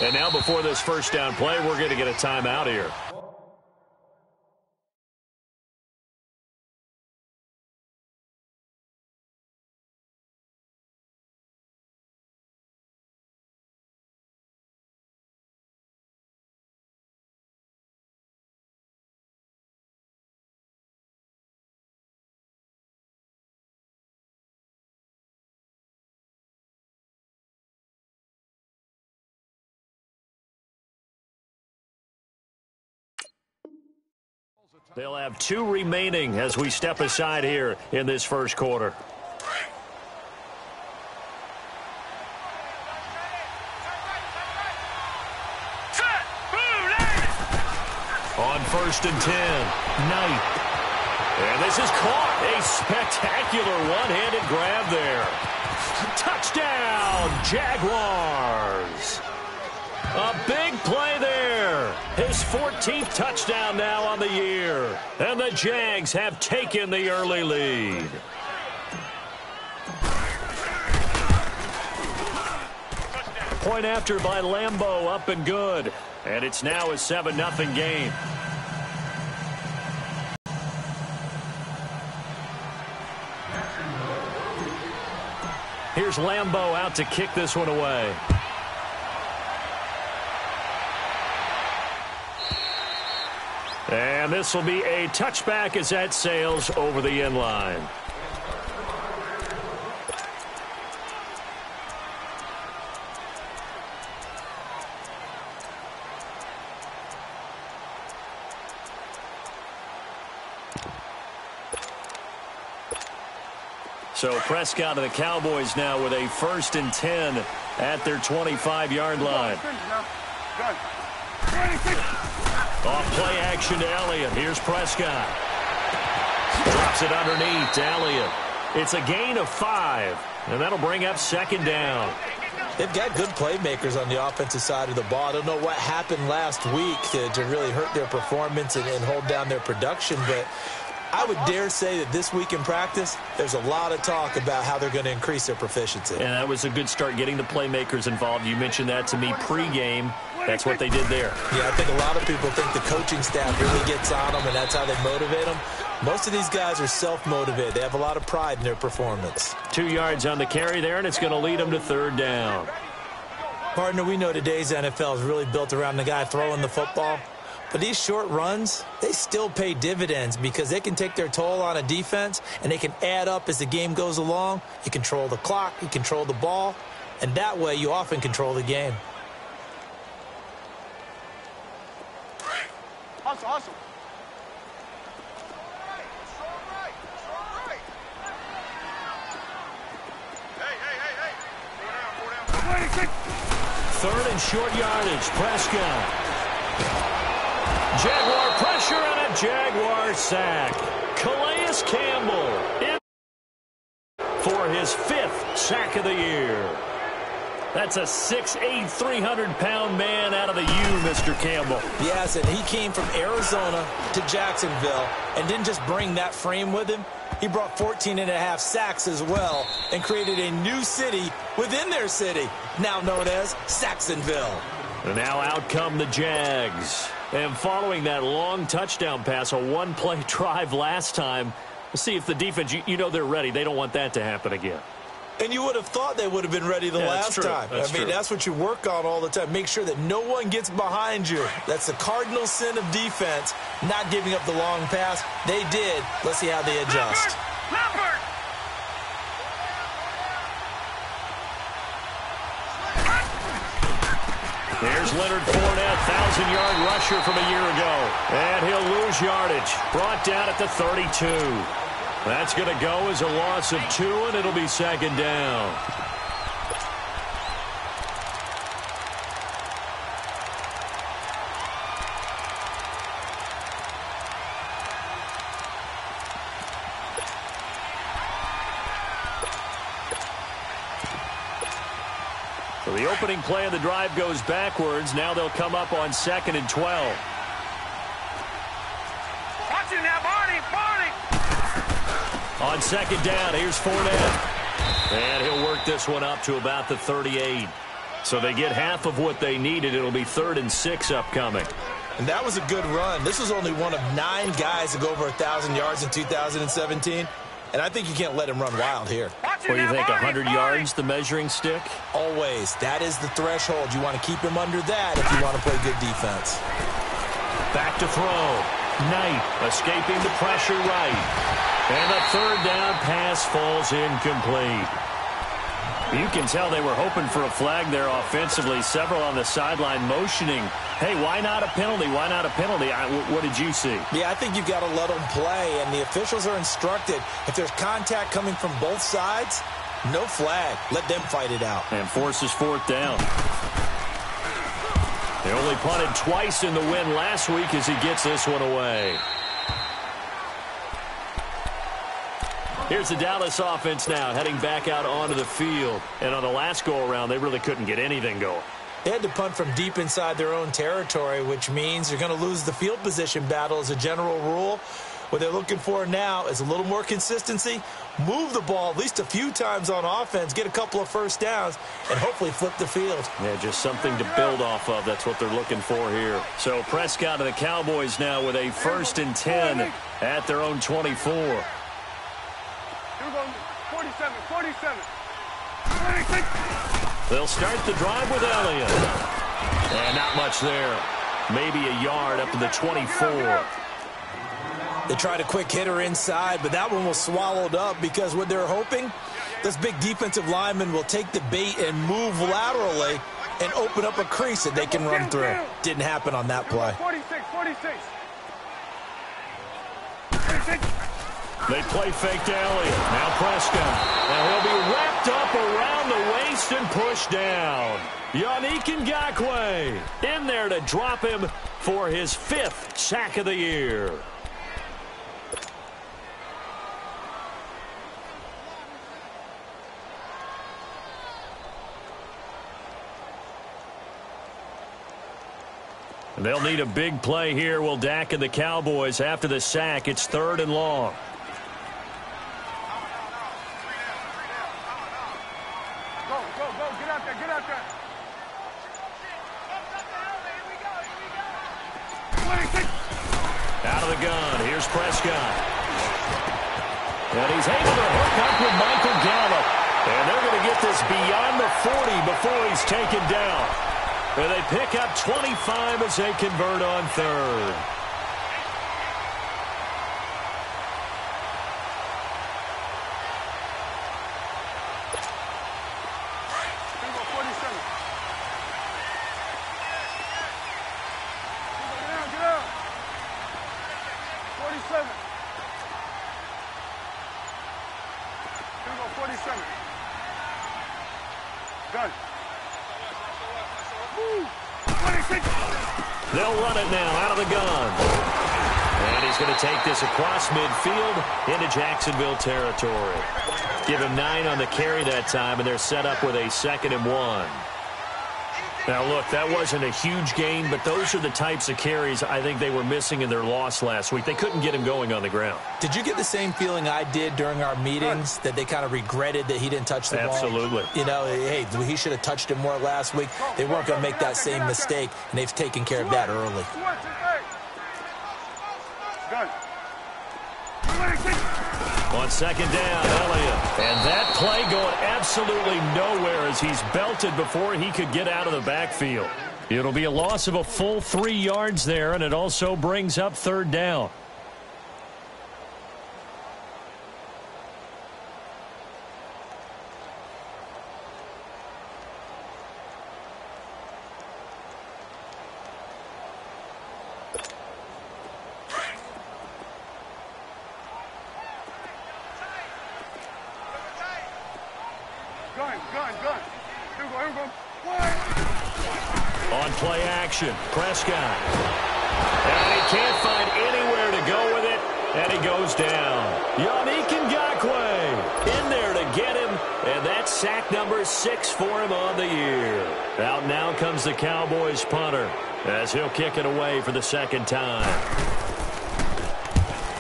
And now before this first down play, we're going to get a timeout here. They'll have 2 remaining as we step aside here in this first quarter. On 1st and 10, Knight. And this is caught. A spectacular one-handed grab there. Touchdown, Jaguars. A big play there. His 14th touchdown now on the year. And the Jags have taken the early lead. Point after by Lambeau, up and good. And it's now a 7-0 game. Here's Lambeau out to kick this one away. And this will be a touchback as that sails over the end line. So Prescott and the Cowboys now with a 1st and 10 at their 25-yard line. Off play action to Elliott. Here's Prescott. Drops it underneath to Elliott. It's a gain of 5, and that'll bring up 2nd down. They've got good playmakers on the offensive side of the ball. I don't know what happened last week to really hurt their performance and hold down their production, but I would dare say that this week in practice, there's a lot of talk about how they're going to increase their proficiency. And that was a good start, getting the playmakers involved. You mentioned that to me pregame. That's what they did there. Yeah, I think a lot of people think the coaching staff really gets on them, and that's how they motivate them. Most of these guys are self-motivated. They have a lot of pride in their performance. 2 yards on the carry there, and it's going to lead them to 3rd down. Partner, we know today's NFL is really built around the guy throwing the football. But these short runs, they still pay dividends because they can take their toll on a defense, and they can add up as the game goes along. You control the clock, you control the ball, and that way you often control the game. Awesome. Hey. 3rd and short yardage, Prescott. Jaguar pressure and a Jaguar sack. Calais Campbell in for his 5th sack of the year. That's a 6'8", 300-pound man out of the U, Mr. Campbell. Yes, and he came from Arizona to Jacksonville and didn't just bring that frame with him. He brought 14.5 sacks as well and created a new city within their city, now known as Saxonville. And now out come the Jags. And following that long touchdown pass, a one-play drive last time, we'll see if the defense, you know they're ready. They don't want that to happen again. And you would have thought they would have been ready the last time. That's what you work on all the time. Make sure that no one gets behind you. That's the cardinal sin of defense, not giving up the long pass. They did. Let's see how they adjust. There's Leonard Fournette, 1,000-yard rusher from a year ago. And he'll lose yardage. Brought down at the 32. That's going to go as a loss of 2, and it'll be 2nd down. So the opening play of the drive goes backwards. Now they'll come up on 2nd and 12. Watch it now, Barney! On 2nd down, here's Fournette. And he'll work this one up to about the 38. So they get half of what they needed. It'll be 3rd and 6 upcoming. And that was a good run. This was only one of 9 guys to go over 1,000 yards in 2017. And I think you can't let him run wild here. What do you think, 100 yards, the measuring stick? Always. That is the threshold. You want to keep him under that if you want to play good defense. Back to throw. Knight escaping the pressure right. And the 3rd down pass falls incomplete. You can tell they were hoping for a flag there offensively. Several on the sideline motioning, hey, why not a penalty? Why not a penalty? What did you see? Yeah, I think you've got to let them play, and the officials are instructed, if there's contact coming from both sides, no flag. Let them fight it out. And forces 4th down. They only punted twice in the win last week as he gets this one away. Here's the Dallas offense now, heading back out onto the field. And on the last go-around, they really couldn't get anything going. They had to punt from deep inside their own territory, which means you're going to lose the field position battle as a general rule. What they're looking for now is a little more consistency, move the ball at least a few times on offense, get a couple of first downs, and hopefully flip the field. Yeah, just something to build off of. That's what they're looking for here. So Prescott and the Cowboys now with a 1st and 10 at their own 24. 47, 47. They'll start the drive with Elliott. And not much there. Maybe a yard up to the 24. They tried a quick hitter inside, but that one was swallowed up because what they're hoping, this big defensive lineman will take the bait and move laterally and open up a crease that they can run through. Didn't happen on that play. 46, 46. They play fake to Elliott. Now Prescott. And he'll be wrapped up around the waist and pushed down. Yannick Ngakoue in there to drop him for his 5th sack of the year. They'll need a big play here. Will Dak and the Cowboys after the sack. It's 3rd and long. Go, go, go. Get out there, get out there. 26. Out of the gun. Here's Prescott. And he's able to hook up with Michael Gallup. And they're going to get this beyond the 40 before he's taken down. And they pick up 25 as they convert on 3rd. They'll run it now out of the gun. And he's going to take this across midfield into Jacksonville territory. Give him 9 on the carry that time, and they're set up with a 2nd and 1. Now, look, that wasn't a huge gain, but those are the types of carries I think they were missing in their loss last week. They couldn't get him going on the ground. Did you get the same feeling I did during our meetings, that they kind of regretted that he didn't touch the ball? Absolutely. You know, hey, he should have touched it more last week. They weren't going to make that same mistake, and they've taken care of that early. On 2nd down, Elliott. And that play going absolutely nowhere as he's belted before he could get out of the backfield. It'll be a loss of a full 3 yards there, and it also brings up 3rd down. On play action, Prescott. And he can't find anywhere to go with it, and he goes down. Yannick Ngakoue in there to get him, and that's sack number 6 for him on the year. Out now comes the Cowboys punter as he'll kick it away for the 2nd time.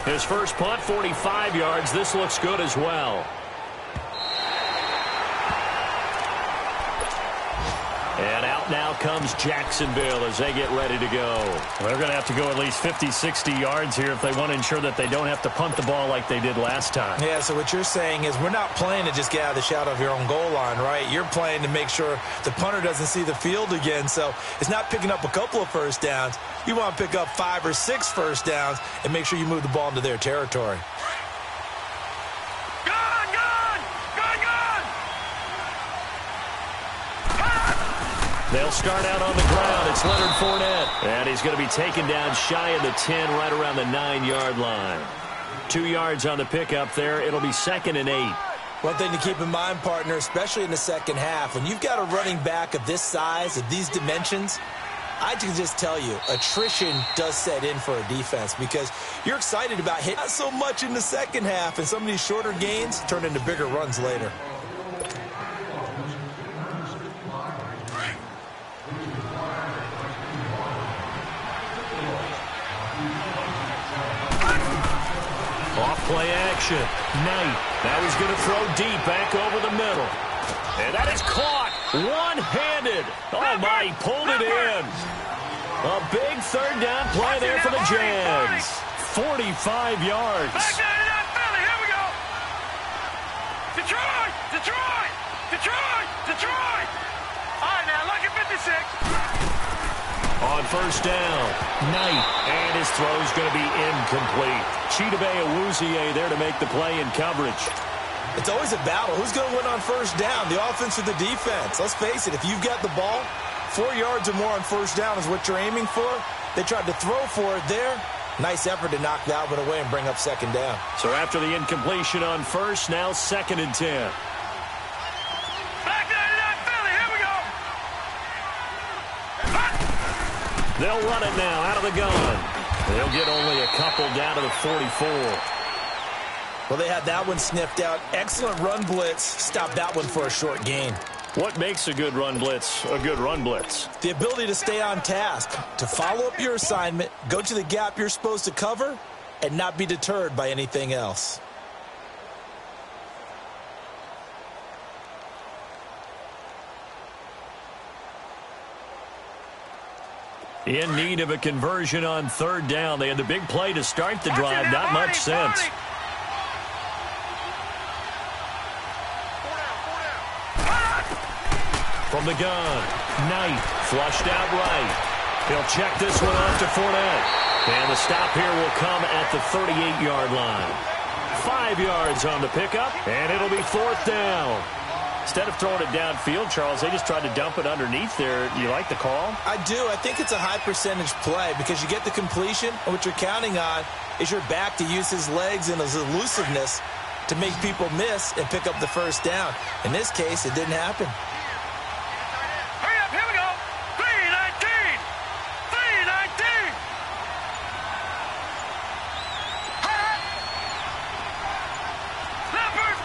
His first punt, 45 yards. This looks good as well. comes Jacksonville as they get ready to go. Well, they're going to have to go at least 50, 60 yards here if they want to ensure that they don't have to punt the ball like they did last time. Yeah, so what you're saying is we're not playing to just get out of the shadow of your own goal line, right? You're playing to make sure the punter doesn't see the field again. So it's not picking up a couple of first downs. You want to pick up 5 or 6 first downs and make sure you move the ball into their territory. They'll start out on the ground. It's Leonard Fournette. And he's going to be taken down shy of the 10, right around the 9-yard line. 2 yards on the pickup there. It'll be 2nd and 8. One thing to keep in mind, partner, especially in the second half, when you've got a running back of this size, of these dimensions, I can just tell you, attrition does set in for a defense because you're excited about hitting not so much in the second half, and some of these shorter gains turn into bigger runs later. Off-play action. Knight. Now he's going to throw deep back over the middle. And that is caught. One-handed. Oh, my. He pulled it in. A big third down play there for the Jags. 45 yards. Back down to that Philly. Here we go. Detroit. Detroit. Detroit. Detroit. All right, now, look at 56. On first down, Knight, and his throw is going to be incomplete. Chidobe Awuzie there to make the play in coverage. It's always a battle. Who's going to win on first down, the offense or the defense? Let's face it, if you've got the ball, 4 yards or more on first down is what you're aiming for. They tried to throw for it there. Nice effort to knock that one away and bring up second down. So after the incompletion on first, now 2nd and 10. They'll run it now out of the gun. They'll get only a couple down to the 44. Well, they had that one sniffed out. Excellent run blitz. Stopped that one for a short gain. What makes a good run blitz a good run blitz? The ability to stay on task, to follow up your assignment, go to the gap you're supposed to cover, and not be deterred by anything else. In need of a conversion on third down. They had the big play to start the drive. Not much sense. From the gun, Knight flushed out right. He'll check this one off to Fournette. And the stop here will come at the 38-yard line. 5 yards on the pickup, and it'll be 4th down. Instead of throwing it downfield, Charles, they just tried to dump it underneath there. You like the call? I do. I think it's a high percentage play because you get the completion, and what you're counting on is your back to use his legs and his elusiveness to make people miss and pick up the first down. In this case, it didn't happen. Hurry up, here we go. 3-19. 3-19. Leopard.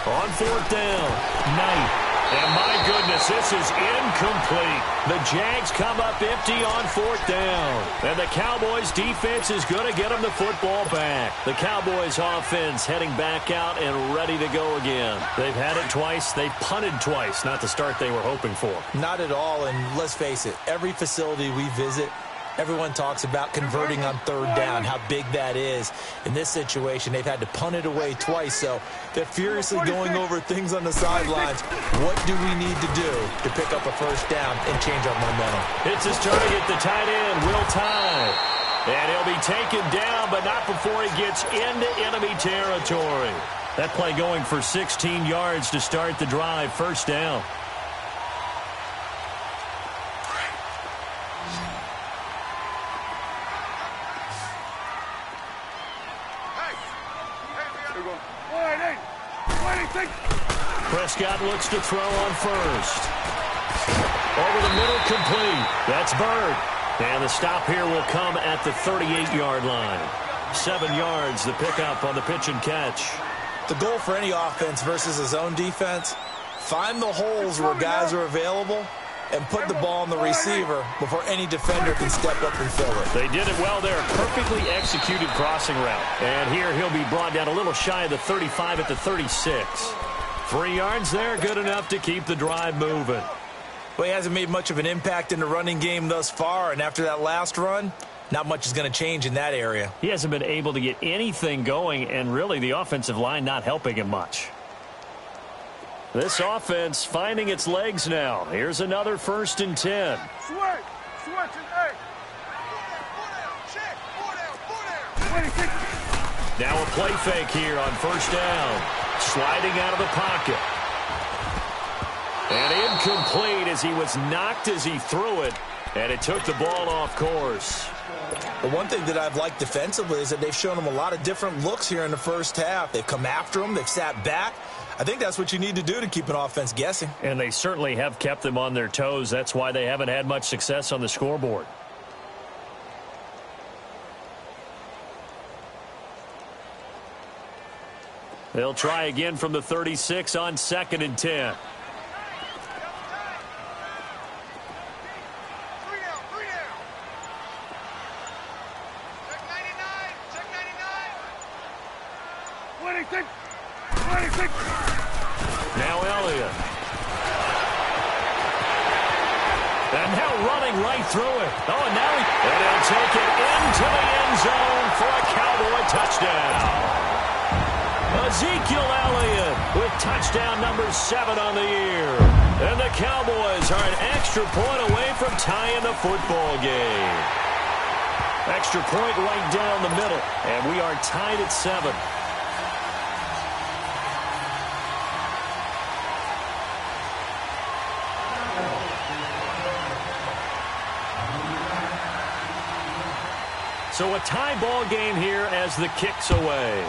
On 4th down, Knight. And my goodness, this is incomplete. The Jags come up empty on 4th down. And the Cowboys defense is going to get them the football back. The Cowboys offense heading back out and ready to go again. They've had it twice. They've punted twice. Not the start they were hoping for. Not at all, and let's face it, every facility we visit, everyone talks about converting on third down, how big that is. In this situation, they've had to punt it away twice, so they're furiously going over things on the sidelines. What do we need to do to pick up a first down and change our momentum? It's his target, the tight end, Will Tye. And he'll be taken down, but not before he gets into enemy territory. That play going for 16 yards to start the drive, first down. Prescott looks to throw on first. Over the middle, complete. That's Bird. And the stop here will come at the 38-yard line. 7 yards, the pickup on the pitch and catch. The goal for any offense versus his own defense, find the holes where guys are available and put the ball on the receiver before any defender can step up and fill it. They did it well there. Perfectly executed crossing route. And here he'll be brought down a little shy of the 35 at the 36. 3 yards there, good enough to keep the drive moving. Well, he hasn't made much of an impact in the running game thus far, and after that last run, not much is going to change in that area. He hasn't been able to get anything going, and really the offensive line not helping him much. This offense finding its legs now. Here's another 1st and 10. Now a play fake here on 1st down. Sliding out of the pocket. And incomplete as he was knocked as he threw it. And it took the ball off course. The one thing that I've liked defensively is that they've shown him a lot of different looks here in the first half. They've come after him. They've sat back. I think that's what you need to do to keep an offense guessing. And they certainly have kept them on their toes. That's why they haven't had much success on the scoreboard. They'll try again from the 36 on 2nd and 10. Now Elliott. And now running right through it. Oh, and now and he'll take it into the end zone for a Cowboy touchdown. Ezekiel Elliott with touchdown number 7 on the year. And the Cowboys are an extra point away from tying the football game. Extra point right down the middle. And we are tied at 7. So a tie ball game here as the kick's away.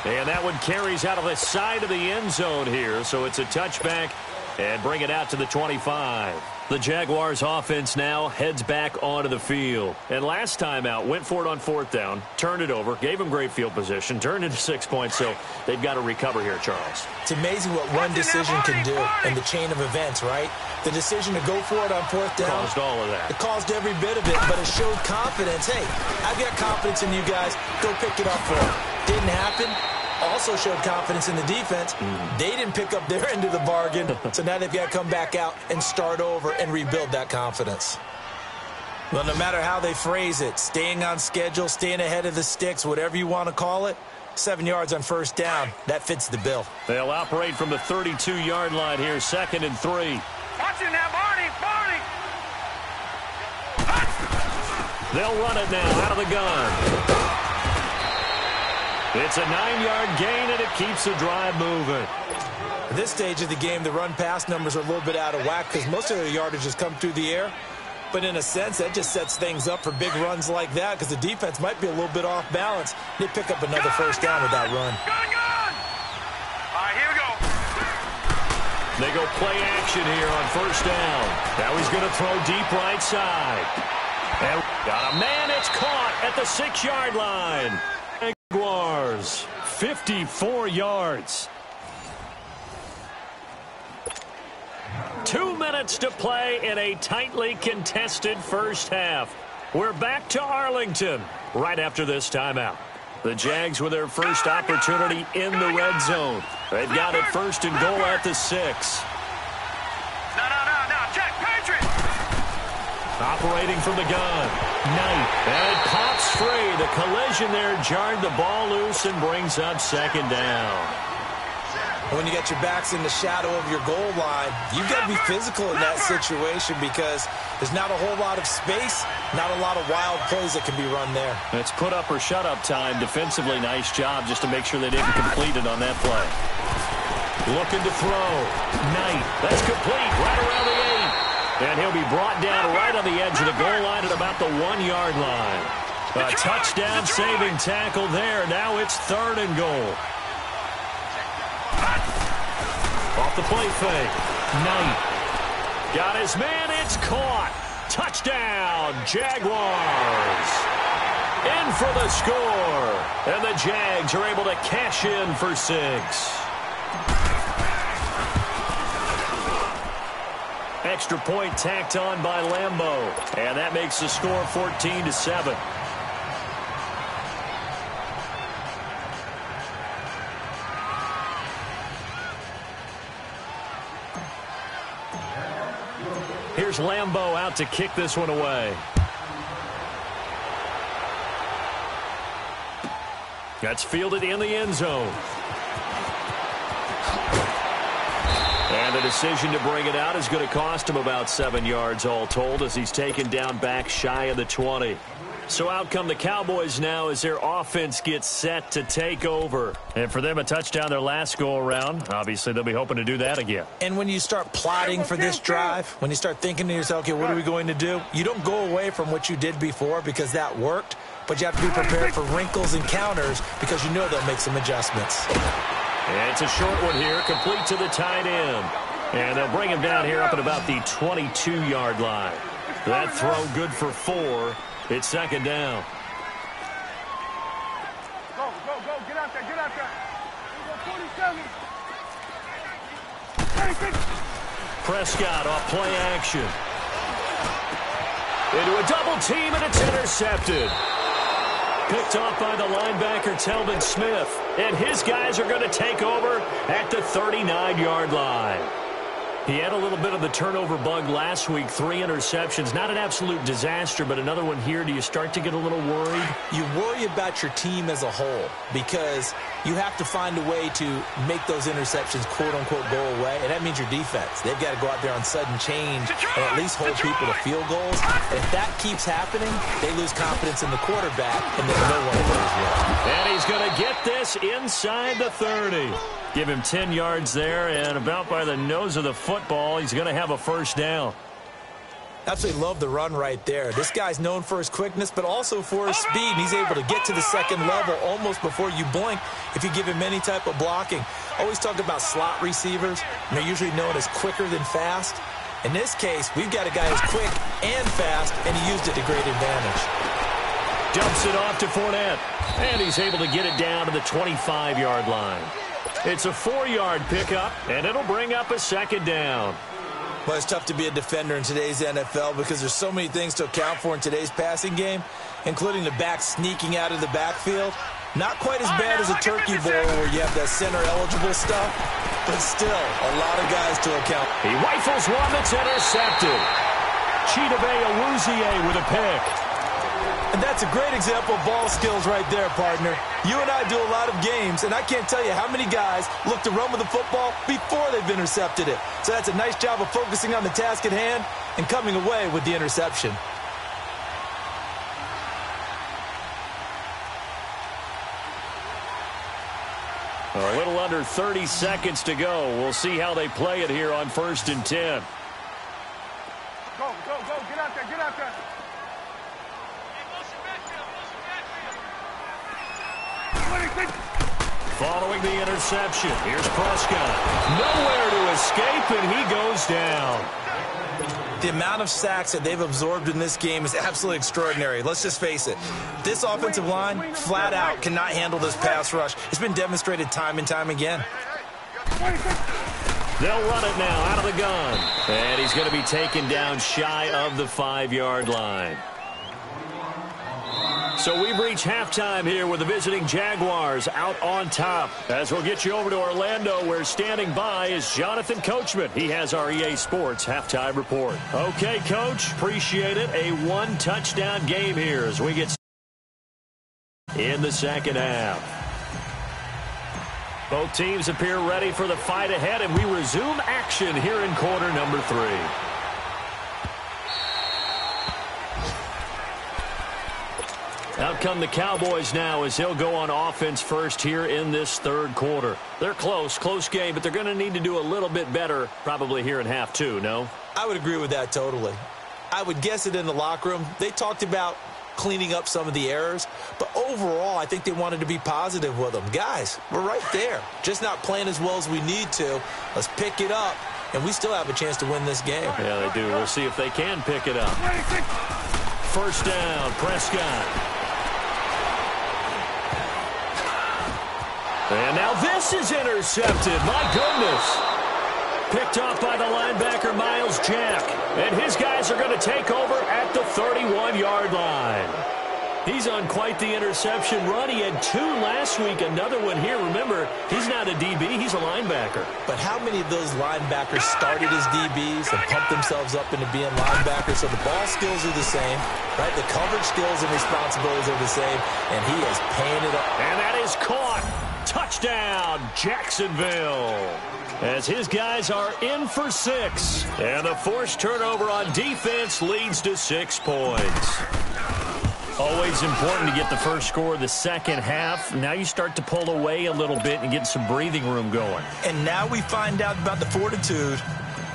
And that one carries out of the side of the end zone here. So it's a touchback and bring it out to the 25. The Jaguars offense now heads back onto the field. And last time out, went for it on 4th down, turned it over, gave them great field position, turned into 6 points. So they've got to recover here, Charles. It's amazing what one decision can do in the chain of events, right? The decision to go for it on 4th down. Caused all of that. It caused every bit of it, but it showed confidence. Hey, I've got confidence in you guys. Go pick it up for them. Didn't happen. Also showed confidence in the defense. They didn't pick up their end of the bargain, so now they've got to come back out and start over and rebuild that confidence. Well, no matter how they phrase it, staying on schedule, staying ahead of the sticks, whatever you want to call it, 7 yards on 1st down, that fits the bill. They'll operate from the 32-yard line here, 2nd and 3. Watch it now, Barney! They'll run it now out of the gun. It's a 9-yard gain, and it keeps the drive moving. At this stage of the game, the run-pass numbers are a little bit out of whack because most of their yardage has come through the air. But in a sense, that just sets things up for big runs like that because the defense might be a little bit off balance. They pick up another 1st down with that run. Gun! All right, here we go. They go play action here on 1st down. Now he's going to throw deep right side. And got a man. It's caught at the 6-yard line. Jaguars, 54 yards. 2 minutes to play in a tightly contested first half. We're back to Arlington right after this timeout. The Jags with their first opportunity in the red zone. They've got it 1st and goal at the 6. No, check, Patriot! Operating from the gun. Knight. And it pops free. The collision there jarred the ball loose and brings up 2nd down. When you got your backs in the shadow of your goal line, you've got to be physical in that situation because there's not a whole lot of space, not a lot of wild plays that can be run there. It's put up or shut up time. Defensively, nice job just to make sure they didn't complete it on that play. Looking to throw. Knight. That's complete right around the 8. And he'll be brought down right on the edge of the goal line at about the 1-yard line. A touchdown saving tackle there. Now it's 3rd and goal. Off the play fake. Knight. Got his man. It's caught. Touchdown, Jaguars. In for the score. And the Jags are able to cash in for 6. Extra point tacked on by Lambeau. And that makes the score 14-7. Here's Lambeau out to kick this one away. That's fielded in the end zone. And the decision to bring it out is going to cost him about 7 yards all told as he's taken down back shy of the 20. So out come the Cowboys now as their offense gets set to take over. And for them, a touchdown their last go-around. Obviously, they'll be hoping to do that again. And when you start plotting for this drive, when you start thinking to yourself, okay, what are we going to do? You don't go away from what you did before because that worked, but you have to be prepared for wrinkles and counters because you know they'll make some adjustments. And it's a short one here, complete to the tight end. And they'll bring him down here up at about the 22-yard line. That throw good for 4. It's second down. Go, get out there, get out there. Here we go, 47. Prescott off play action. Into a double team, and it's intercepted. Picked off by the linebacker, Telvin Smith. And his guys are going to take over at the 39-yard line. He had a little bit of the turnover bug last week, 3 interceptions. Not an absolute disaster, but another one here. Do you start to get a little worried? You worry about your team as a whole because you have to find a way to make those interceptions, quote-unquote, go away, and that means your defense. They've got to go out there on sudden change and at least hold people to field goals. And if that keeps happening, they lose confidence in the quarterback, and then no one goes well. And he's going to get this inside the 30. Give him 10 yards there, and about by the nose of the football, he's going to have a first down. Absolutely love the run right there. This guy's known for his quickness, but also for his speed. He's able to get to the second level almost before you blink if you give him any type of blocking. Always talk about slot receivers, and they're usually known as quicker than fast. In this case, we've got a guy who's quick and fast, and he used it to great advantage. Dumps it off to Fournette, and he's able to get it down to the 25-yard line. It's a 4-yard pickup, and it'll bring up a second down. Well, it's tough to be a defender in today's NFL because there's so many things to account for in today's passing game, including the back sneaking out of the backfield. Not quite as bad as a turkey bowl where you have that center-eligible stuff, but still a lot of guys to account. He rifles one that's intercepted. Chidobe Awuzie with a pick. And that's a great example of ball skills right there, partner. You and I do a lot of games, and I can't tell you how many guys look to run with the football before they've intercepted it. So that's a nice job of focusing on the task at hand and coming away with the interception. A little under 30 seconds to go. We'll see how they play it here on 1st and 10. Go, get out there, get out there. Following the interception, here's Prescott. Nowhere to escape, and he goes down. The amount of sacks that they've absorbed in this game is absolutely extraordinary. Let's just face it. This offensive line, flat out, cannot handle this pass rush. It's been demonstrated time and time again. They'll run it now out of the gun. And he's going to be taken down shy of the 5-yard line. So we've reached halftime here with the visiting Jaguars out on top. As we'll get you over to Orlando, where standing by is Jonathan Coachman. He has our EA Sports halftime report. Okay, Coach, appreciate it. A 1-touchdown game here as we get in the second half. Both teams appear ready for the fight ahead, and we resume action here in quarter number 3. Out come the Cowboys now as he'll go on offense first here in this third quarter. They're close game, but they're going to need to do a little bit better probably here in half 2, no? I would agree with that totally. I would guess it in the locker room. They talked about cleaning up some of the errors, but overall I think they wanted to be positive with them. Guys, we're right there. Just not playing as well as we need to. Let's pick it up, and we still have a chance to win this game. Yeah, they do. We'll see if they can pick it up. First down, Prescott. And now this is intercepted. My goodness. Picked off by the linebacker, Miles Jack. And his guys are going to take over at the 31-yard line. He's on quite the interception run. He had 2 last week, another one here. Remember, he's not a DB, he's a linebacker. But how many of those linebackers started as DBs and pumped themselves up into being linebackers? So the ball skills are the same, right? The coverage skills and responsibilities are the same, and he is paying it up. And that is caught. Touchdown, Jacksonville. As his guys are in for 6. And the forced turnover on defense leads to 6 points. Always important to get the first score of the second half. Now you start to pull away a little bit and get some breathing room going. And now we find out about the fortitude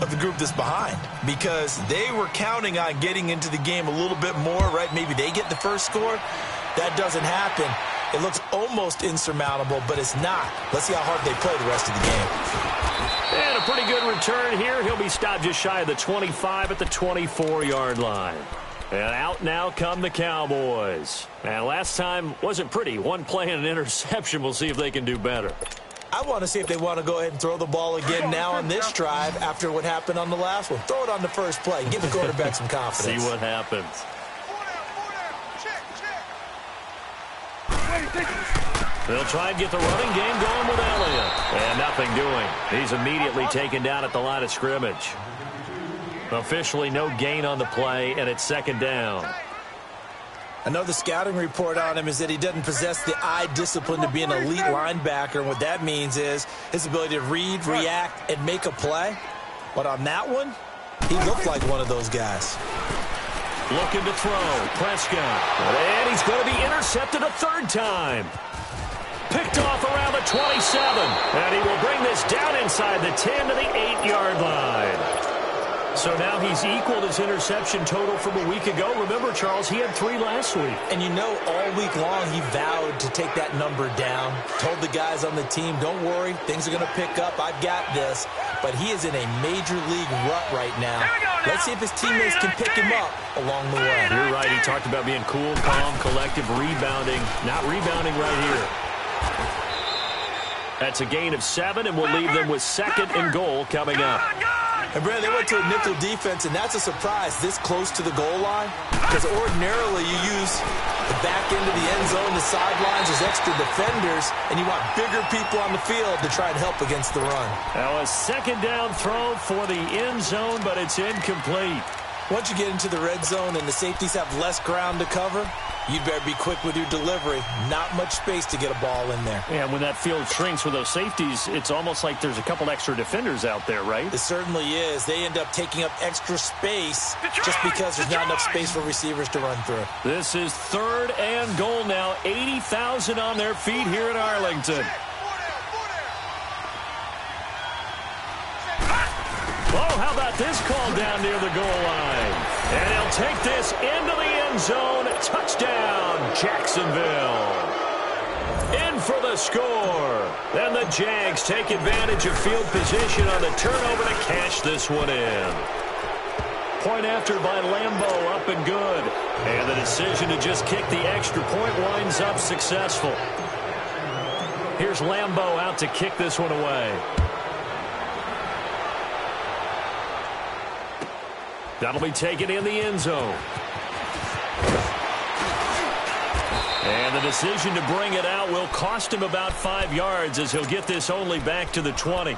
of the group that's behind, because they were counting on getting into the game a little bit more, right? Maybe they get the first score. That doesn't happen. It looks almost insurmountable, but it's not. Let's see how hard they play the rest of the game. And a pretty good return here. He'll be stopped just shy of the 25 at the 24-yard line. And out now come the Cowboys. And last time wasn't pretty. One play and an interception. We'll see if they can do better. I want to see if they want to go ahead and throw the ball again now on this drive after what happened on the last one. Throw it on the first play. Give the quarterback some confidence. See what happens. They'll try and get the running game going with Elliott. And nothing doing. He's immediately taken down at the line of scrimmage. Officially no gain on the play, and it's second down. I know the scouting report on him is that he doesn't possess the eye discipline to be an elite linebacker. And what that means is his ability to read, react, and make a play. But on that one, he looked like one of those guys. Looking to throw. Prescott. And he's going to be intercepted a 3rd time. Picked off around the 27. And he will bring this down inside the 10 to the 8-yard line. So now he's equaled his interception total from a week ago. Remember, Charles, he had 3 last week. And you know, all week long he vowed to take that number down. Told the guys on the team, don't worry, things are going to pick up. I've got this. But he is in a major league rut right now. Let's see if his teammates can pick him up along the way. You're right. He talked about being cool, calm, collective, rebounding. Not rebounding right here. That's a gain of 7, and we'll leave them with 2nd and goal coming up. And, Brad, they went to a nickel defense, and that's a surprise this close to the goal line, because ordinarily you use the back end of the end zone, the sidelines as extra defenders, and you want bigger people on the field to try and help against the run. Now a 2nd down throw for the end zone, but it's incomplete. Once you get into the red zone and the safeties have less ground to cover, you'd better be quick with your delivery. Not much space to get a ball in there. Yeah, when that field shrinks with those safeties, it's almost like there's a couple extra defenders out there, right? It certainly is. They end up taking up extra space just because there's not enough space for receivers to run through. This is 3rd and goal now. 80,000 on their feet here in Arlington. Oh, how about this call down near the goal line? And he'll take this into the end zone. Touchdown, Jacksonville. In for the score. And the Jags take advantage of field position on the turnover to cash this one in. Point after by Lambeau, up and good. And the decision to just kick the extra point winds up successful. Here's Lambeau out to kick this one away. That'll be taken in the end zone. And the decision to bring it out will cost him about 5 yards as he'll get this only back to the 20.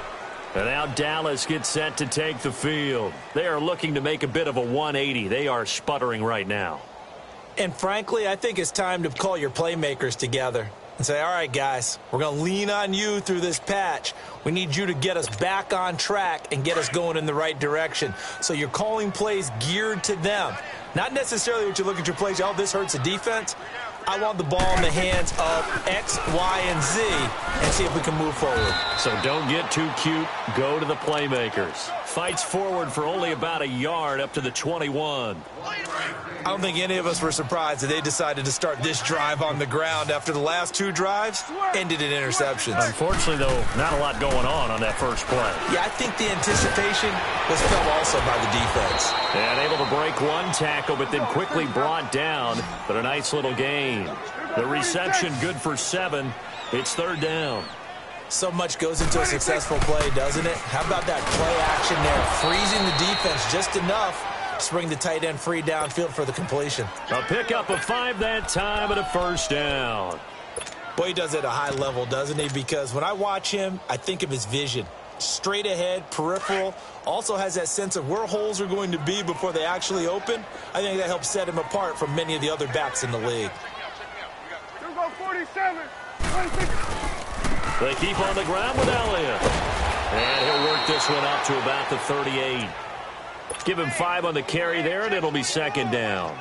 And now Dallas gets set to take the field. They are looking to make a bit of a 180. They are sputtering right now. And frankly, I think it's time to call your playmakers together and say, all right, guys, we're going to lean on you through this patch. We need you to get us back on track and get us going in the right direction. So you're calling plays geared to them. Not necessarily what you look at your plays, oh, this hurts the defense. I want the ball in the hands of X, Y, and Z and see if we can move forward. So don't get too cute. Go to the playmakers. Fights forward for only about a yard up to the 21. I don't think any of us were surprised that they decided to start this drive on the ground after the last 2 drives ended in interceptions. Unfortunately, though, not a lot going on that first play. Yeah, I think the anticipation was felt also by the defense. And able to break one tackle, but then quickly brought down. But a nice little gain. The reception good for 7. It's 3rd down. So much goes into a successful play, doesn't it? How about that play action there? Freezing the defense just enough Just bring the tight end free downfield for the completion. A pickup of 5 that time and a first down. Boy, he does it at a high level, doesn't he? Because when I watch him, I think of his vision. Straight ahead, peripheral, also has that sense of where holes are going to be before they actually open. I think that helps set him apart from many of the other backs in the league. 47. They keep on the ground with Elliott. And he'll work this one up to about the 38. Give him 5 on the carry there, and it'll be second down.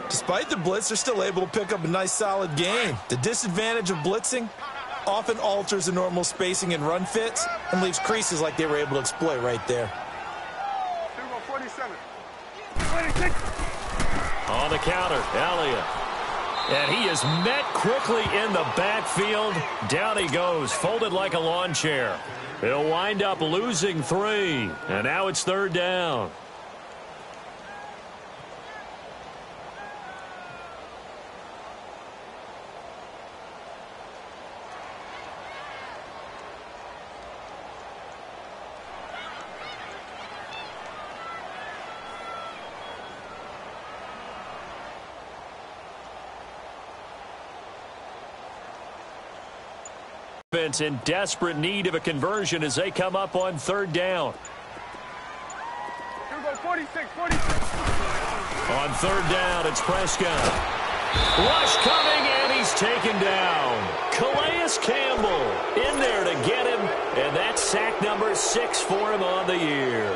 Despite the blitz, they're still able to pick up a nice, solid gain. The disadvantage of blitzing often alters the normal spacing and run fits and leaves creases like they were able to exploit right there. 47. 26. On the counter, Elliott. And he is met quickly in the backfield. Down he goes, folded like a lawn chair. He'll wind up losing 3. And now it's third down. In desperate need of a conversion as they come up on third down. 46. On third down, it's Prescott. Rush coming, and he's taken down. Calais Campbell in there to get him, and that's sack number 6 for him on the year.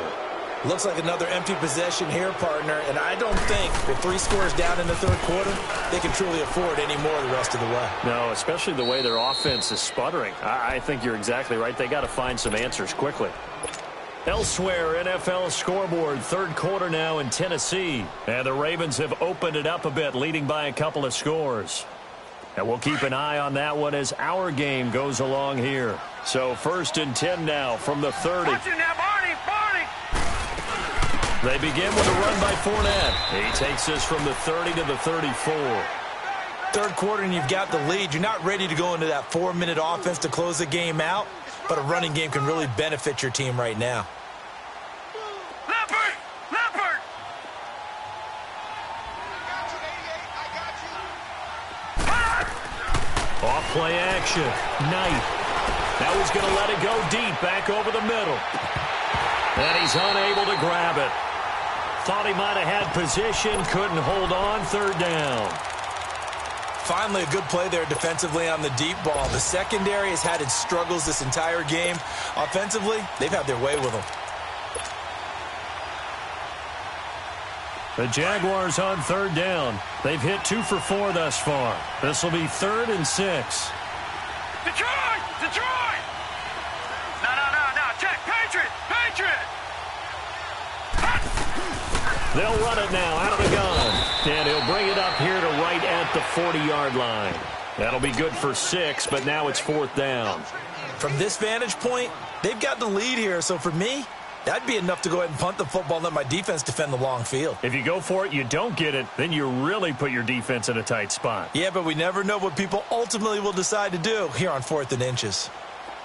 Looks like another empty possession here, partner, and I don't think with 3 scores down in the third quarter, they can truly afford any more the rest of the way. No, especially the way their offense is sputtering. I think you're exactly right. They got to find some answers quickly. Elsewhere, NFL scoreboard, third quarter now in Tennessee. And the Ravens have opened it up a bit, leading by a couple of scores. And we'll keep an eye on that one as our game goes along here. So first and 10 now from the 30. They begin with a run by Fournette. He takes this from the 30 to the 34. Third quarter and you've got the lead. You're not ready to go into that 4-minute offense to close the game out, but a running game can really benefit your team right now. Leopard! Off play action. Knight. Now he's going to let it go deep back over the middle. And he's unable to grab it. Thought he might have had position, couldn't hold on, third down. Finally, a good play there defensively on the deep ball. The secondary has had its struggles this entire game. Offensively, they've had their way with them. The Jaguars on third down. They've hit 2 for 4 thus far. This will be 3rd and 6. Detroit! No, check, Patriot! They'll run it now out of the gun. And he'll bring it up here to right at the 40-yard line. That'll be good for 6, but now it's 4th down. From this vantage point, they've got the lead here. So for me, that'd be enough to go ahead and punt the football and let my defense defend the long field. If you go for it, you don't get it, then you really put your defense in a tight spot. Yeah, but we never know what people ultimately will decide to do here on 4th and inches.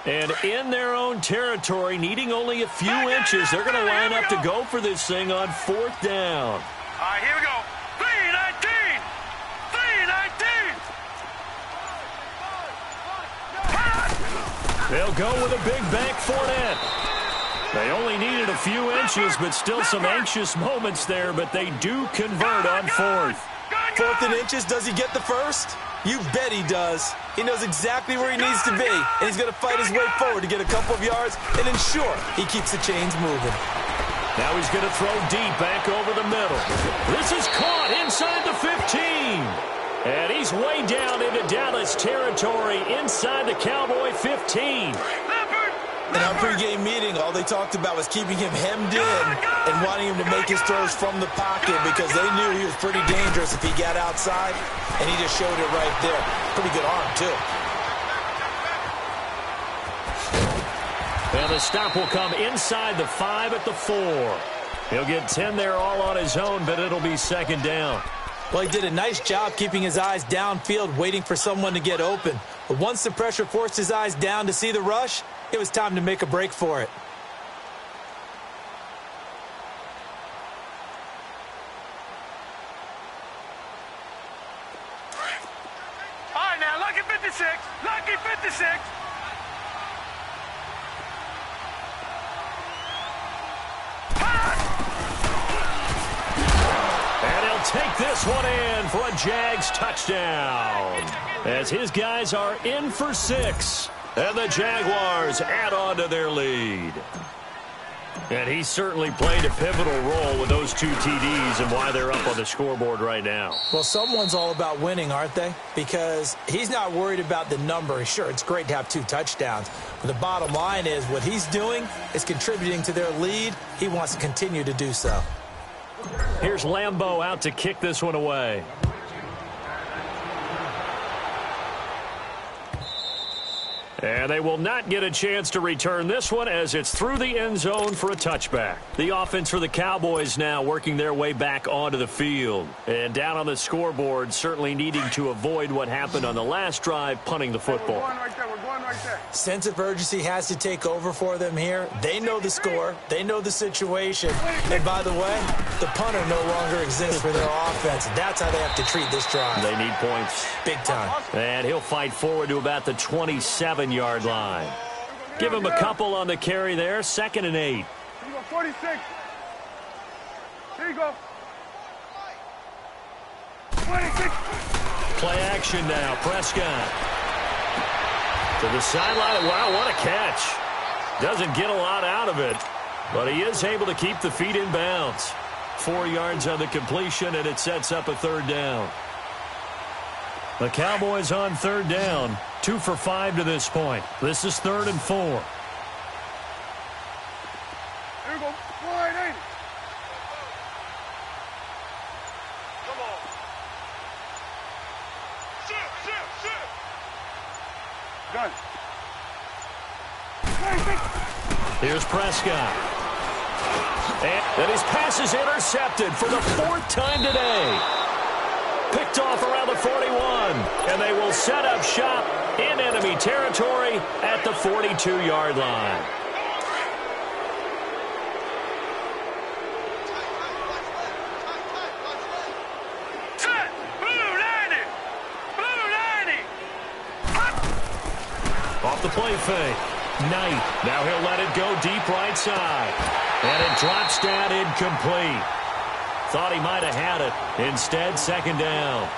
And in their own territory, needing only a few inches, they're going to line up to go for this thing on 4th down. All right, here we go. 3-19. They'll go with a big bank Fournette. They only needed a few inches, but still some anxious moments there, but they do convert on 4th. 4th and inches, does he get the first? You bet he does. He knows exactly where he needs to be, and he's going to fight his way forward to get a couple of yards and ensure he keeps the chains moving. Now he's going to throw deep back over the middle. This is caught inside the 15. And he's way down into Dallas territory inside the Cowboy 15. In our pregame meeting, all they talked about was keeping him hemmed in and wanting him to make his throws from the pocket because they knew he was pretty dangerous if he got outside, and he just showed it right there. Pretty good arm, too. And the stop will come inside the 5 at the 4. He'll get 10 there all on his own, but it'll be second down. Well, he did a nice job keeping his eyes downfield, waiting for someone to get open. But once the pressure forced his eyes down to see the rush, it was time to make a break for it. 56. Lucky 56. And he'll take this one in for a Jags touchdown. As his guys are in for 6. And the Jaguars add on to their lead. And he certainly played a pivotal role with those 2 TDs and why they're up on the scoreboard right now. Well, someone's all about winning, aren't they? Because he's not worried about the number. Sure, it's great to have 2 touchdowns. But the bottom line is what he's doing is contributing to their lead. He wants to continue to do so. Here's Lambeau out to kick this one away. And they will not get a chance to return this one as it's through the end zone for a touchback. The offense for the Cowboys now working their way back onto the field. And down on the scoreboard, certainly needing to avoid what happened on the last drive, punting the football. We're going right there. We're going right there. Sense of urgency has to take over for them here. They know the score. They know the situation. And by the way, the punter no longer exists for their offense. That's how they have to treat this drive. They need points. Big time. And he'll fight forward to about the 27-yard line. Give him a couple on the carry there. 2nd and 8. Here you go, 46. Here you go. 26. Play action now. Prescott. To the sideline. Wow, what a catch. Doesn't get a lot out of it, but he is able to keep the feet in bounds. 4 yards on the completion, and it sets up a 3rd down. The Cowboys on 3rd down. 2 for 5 to this point. This is 3rd and 4. Here we go. Wide 80. Come on. Shoot. Gun. 26. Here's Prescott. And his pass is intercepted for the 4th time today. Picked off around the 41. And they will set up shop in enemy territory at the 42-yard line. Set. Blue 90. Blue 90. Off the play fake. Knight. Now he'll let it go deep right side. And it drops down incomplete. Thought he might have had it. Instead, 2nd down.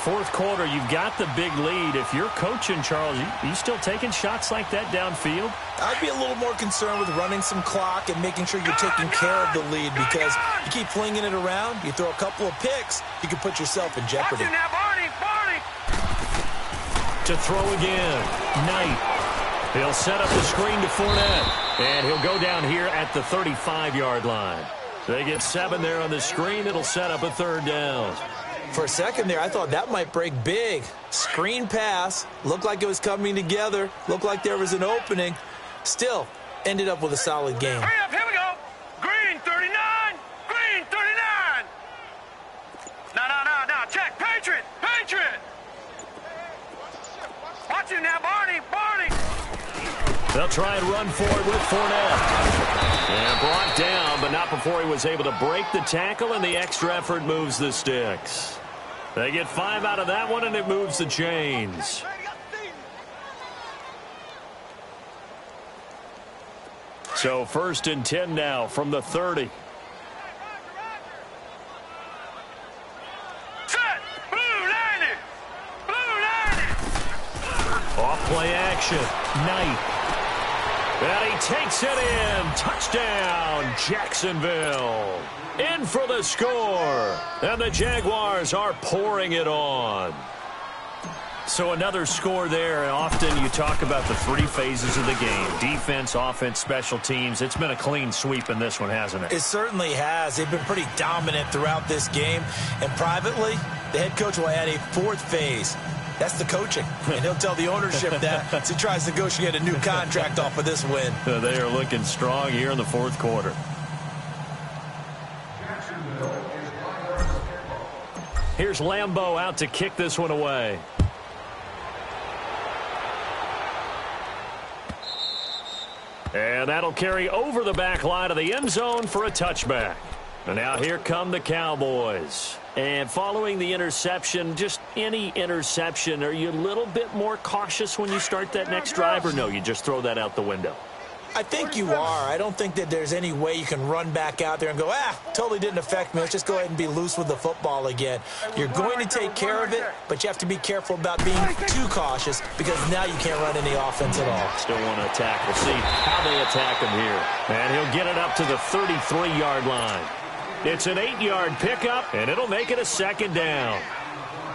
4th quarter, you've got the big lead. If you're coaching, Charles, you still taking shots like that downfield? I'd be a little more concerned with running some clock and making sure you're taking care of the lead, because you keep flinging it around, you throw a couple of picks, you can put yourself in jeopardy. Watch it now, Barney. To throw again. Knight. He'll set up the screen to Fournette. And he'll go down here at the 35-yard line. They get 7 there on the screen. It'll set up a 3rd down. For a second there, I thought that might break big. Screen pass. Looked like it was coming together. Looked like there was an opening. Still, ended up with a solid game. Hurry up, here we go. Green 39. Green 39. No. Check. Patriot. Watch it now, Barney. They'll try and run forward with Fournette. And brought down, but not before he was able to break the tackle, and the extra effort moves the sticks. They get 5 out of that one, and it moves the chains. So 1st and 10 now from the 30. Set. Blue 90. Off play action. Knight. And he takes it in. Touchdown, Jacksonville. In for the score. And the Jaguars are pouring it on. So another score there, and often you talk about the 3 phases of the game. Defense, offense, special teams. It's been a clean sweep in this one, hasn't it? It certainly has. They've been pretty dominant throughout this game. And privately, the head coach will add a 4th phase. That's the coaching. And he'll tell the ownership that as he tries to negotiate a new contract off of this win. They are looking strong here in the 4th quarter. Here's Lambeau out to kick this one away. And that'll carry over the back line of the end zone for a touchback. And now here come the Cowboys. And following the interception, just any interception, are you a little bit more cautious when you start that next drive, or no, you just throw that out the window? I think you are. I don't think that there's any way you can run back out there and go, totally didn't affect me. Let's just go ahead and be loose with the football again. You're going to take care of it, but you have to be careful about being too cautious because now you can't run any offense at all. Still want to attack. We'll see how they attack him here. And he'll get it up to the 33-yard line. It's an 8-yard pickup, and it'll make it a second down.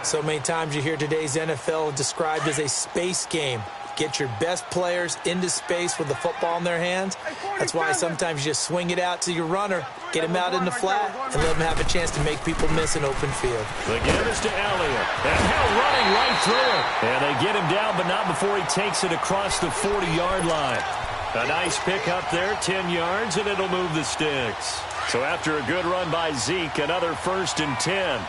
So many times you hear today's NFL described as a space game. Get your best players into space with the football in their hands. That's why sometimes you just swing it out to your runner, get him out in the flat, and let him have a chance to make people miss an open field. The give is to Elliott. And now running right through it. And they get him down, but not before he takes it across the 40-yard line. A nice pick up there, 10 yards, and it'll move the sticks. So after a good run by Zeke, another 1st and 10.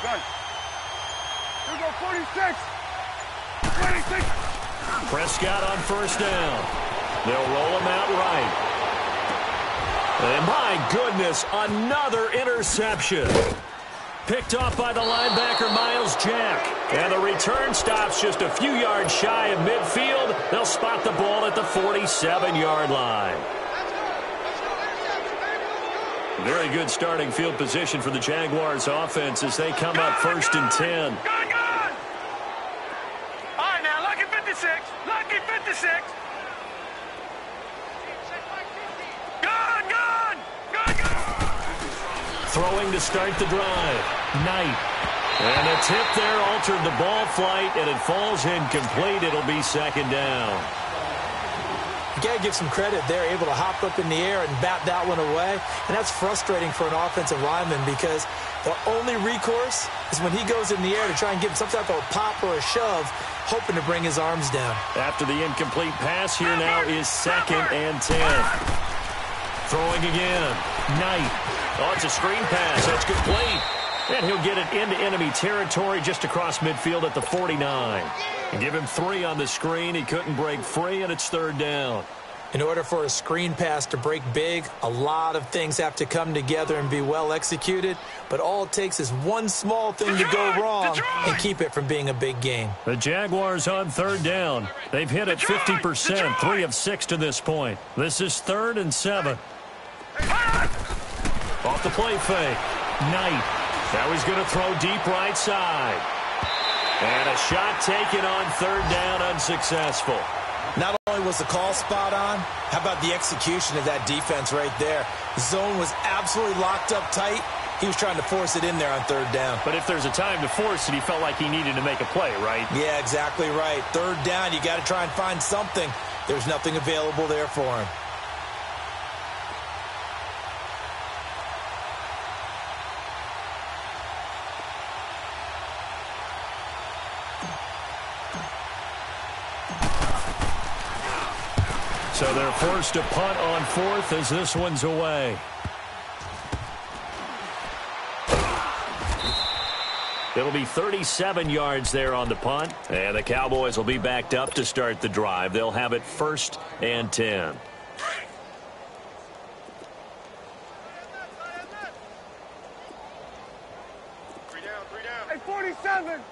Good. Here we go, 46. 26. Prescott on 1st down. They'll roll him out right. And my goodness, another interception. Picked off by the linebacker, Miles Jack. And the return stops just a few yards shy of midfield. They'll spot the ball at the 47-yard line. Very good starting field position for the Jaguars offense as they come up 1st and 10. Good. All right, now, lucky 56. Lucky 56. Good. Throwing to start the drive. Knight. And a tip there altered the ball flight, and it falls incomplete. It'll be 2nd down. You got to give some credit. They're able to hop up in the air and bat that one away. And that's frustrating for an offensive lineman because the only recourse is when he goes in the air to try and give some type of a pop or a shove, hoping to bring his arms down. After the incomplete pass, here now is 2nd and 10. Throwing again. Knight. Oh, it's a screen pass. That's complete. And he'll get it into enemy territory just across midfield at the 49. And give him 3 on the screen. He couldn't break free, and it's 3rd down. In order for a screen pass to break big, a lot of things have to come together and be well executed. But all it takes is one small thing to go wrong and keep it from being a big game. The Jaguars on 3rd down. They've hit it 50%, 3 of 6 to this point. This is 3rd and 7. Off the play fake. Knight. Now he's going to throw deep right side. And a shot taken on 3rd down, unsuccessful. Not only was the call spot on, how about the execution of that defense right there? The zone was absolutely locked up tight. He was trying to force it in there on 3rd down. But if there's a time to force it, he felt like he needed to make a play, right? Yeah, exactly right. 3rd down, you got to try and find something. There's nothing available there for him. So they're forced to punt on 4th as this one's away. It'll be 37 yards there on the punt. And the Cowboys will be backed up to start the drive. They'll have it 1st and 10. Three down. Hey, 47.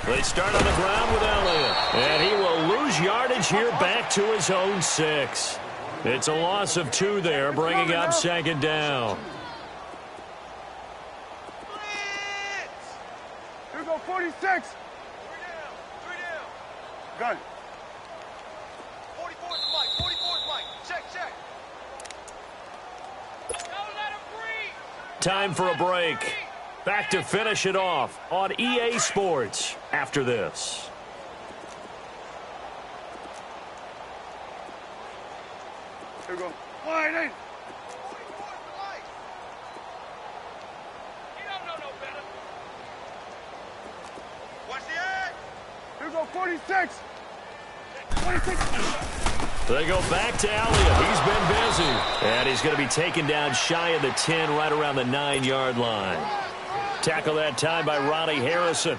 They start on the ground with Elliott. And he will lose yardage here back to his own 6. It's a loss of 2 there, bringing up 2nd down. Here we go, 46. 3 down. Good. 44's Mike. 44's Mike. Check. Don't let him breathe. Time for a break. Back to finish it off on EA Sports after this. Here we go. Wide in. He don't know no better. Watch the edge. Here we go, 46. 26. They go back to Elliott. He's been busy. And he's going to be taken down shy of the 10, right around the 9-yard line. Tackle that time by Ronnie Harrison.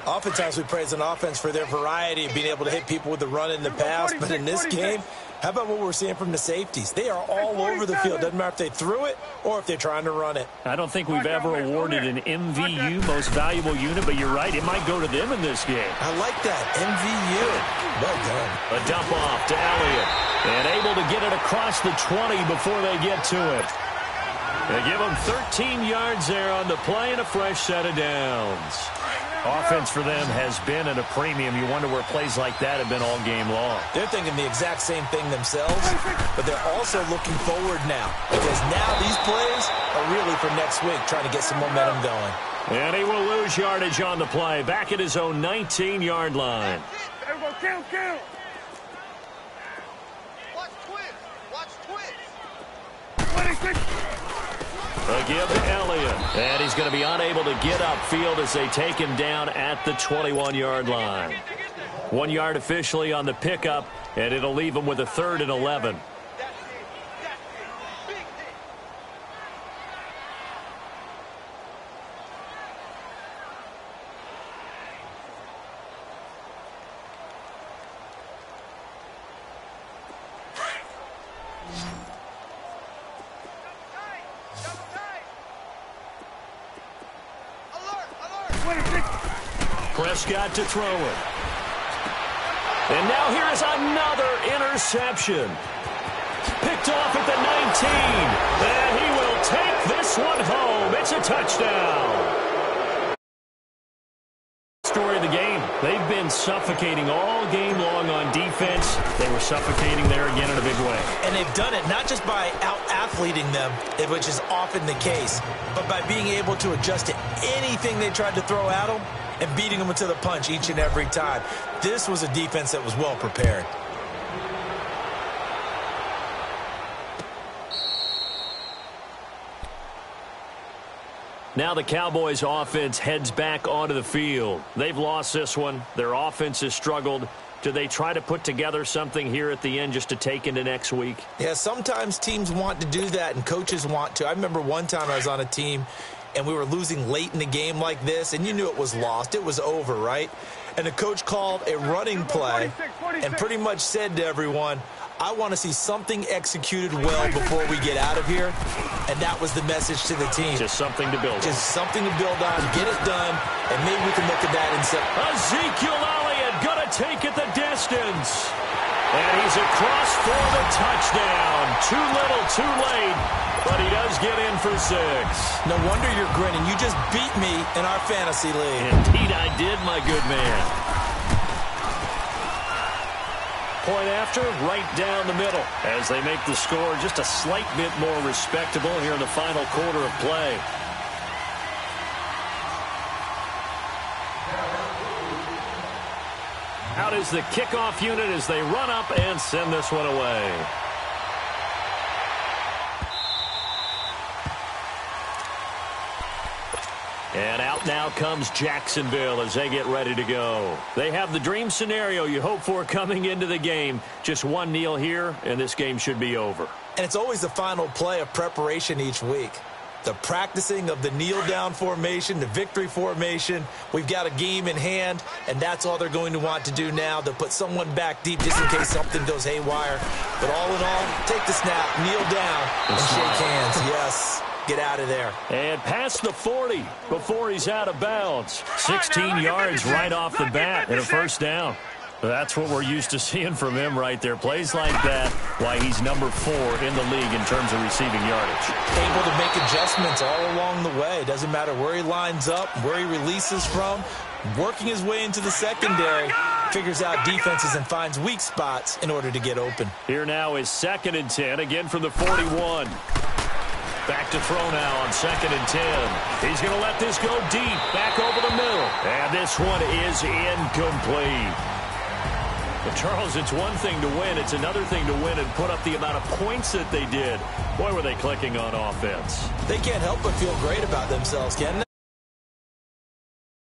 Oftentimes we praise an offense for their variety of being able to hit people with the run in the pass, but in this game, how about what we're seeing from the safeties? They are all over the field. Doesn't matter if they threw it or if they're trying to run it. I don't think we've ever awarded an MVU, most valuable unit, but you're right, it might go to them in this game. I like that, MVU. Well done. A dump off to Elliott, and able to get it across the 20 before they get to it. They give them 13 yards there on the play and a fresh set of downs. Offense for them has been at a premium. You wonder where plays like that have been all game long. They're thinking the exact same thing themselves, but they're also looking forward now because now these plays are really for next week, trying to get some momentum going. And he will lose yardage on the play, back at his own 19-yard line. Everyone, kill. Watch twist. Watch twist. 26. A give to Elliott, and he's going to be unable to get upfield as they take him down at the 21-yard line. 1 yard officially on the pickup, and it'll leave him with a 3rd and 11. Prescott to throw it. And now here is another interception. Picked off at the 19. And he will take this one home. It's a touchdown. Story of the game. They've been suffocating all game long on defense. They were suffocating there again in a big way. And they've done it not just by out-athleting them, which is often the case, but by being able to adjust to anything they tried to throw at them and beating them to the punch each and every time. This was a defense that was well prepared. Now the Cowboys offense heads back onto the field. They've lost this one. Their offense has struggled. Do they try to put together something here at the end just to take into next week? Yeah, sometimes teams want to do that and coaches want to. I remember one time I was on a team and we were losing late in the game like this, and you knew it was lost. It was over, right? And the coach called a running play and pretty much said to everyone, I want to see something executed well before we get out of here. And that was the message to the team. Just something to build on. Just something to build on, get it done, and maybe we can look at that and say, Ezekiel Elliott going to take it the distance. And he's across for the touchdown. Too little, too late, but he does get in for 6. No wonder you're grinning. You just beat me in our fantasy league. Indeed I did, my good man. Point after, right down the middle as they make the score just a slight bit more respectable here in the final quarter of play. Out is the kickoff unit as they run up and send this one away. And out now comes Jacksonville as they get ready to go. They have the dream scenario you hope for coming into the game. Just one kneel here, and this game should be over. And it's always the final play of preparation each week. The practicing of the kneel-down formation, the victory formation. We've got a game in hand, and that's all they're going to want to do now. They'll put someone back deep just in case something goes haywire. But all in all, take the snap, kneel down, and shake hands. Yes. Get out of there. And past the 40 before he's out of bounds. 16 yards right off the bat and a first down. That's what we're used to seeing from him right there. Plays like that, why he's number 4 in the league in terms of receiving yardage. Able to make adjustments all along the way. Doesn't matter where he lines up, where he releases from. Working his way into the secondary. Figures out defenses and finds weak spots in order to get open. Here now is 2nd and 10, again from the 41. Back to throw now on 2nd and 10. He's going to let this go deep, back over the middle. And this one is incomplete. But Charles, it's one thing to win. It's another thing to win and put up the amount of points that they did. Boy, were they clicking on offense. They can't help but feel great about themselves, can they?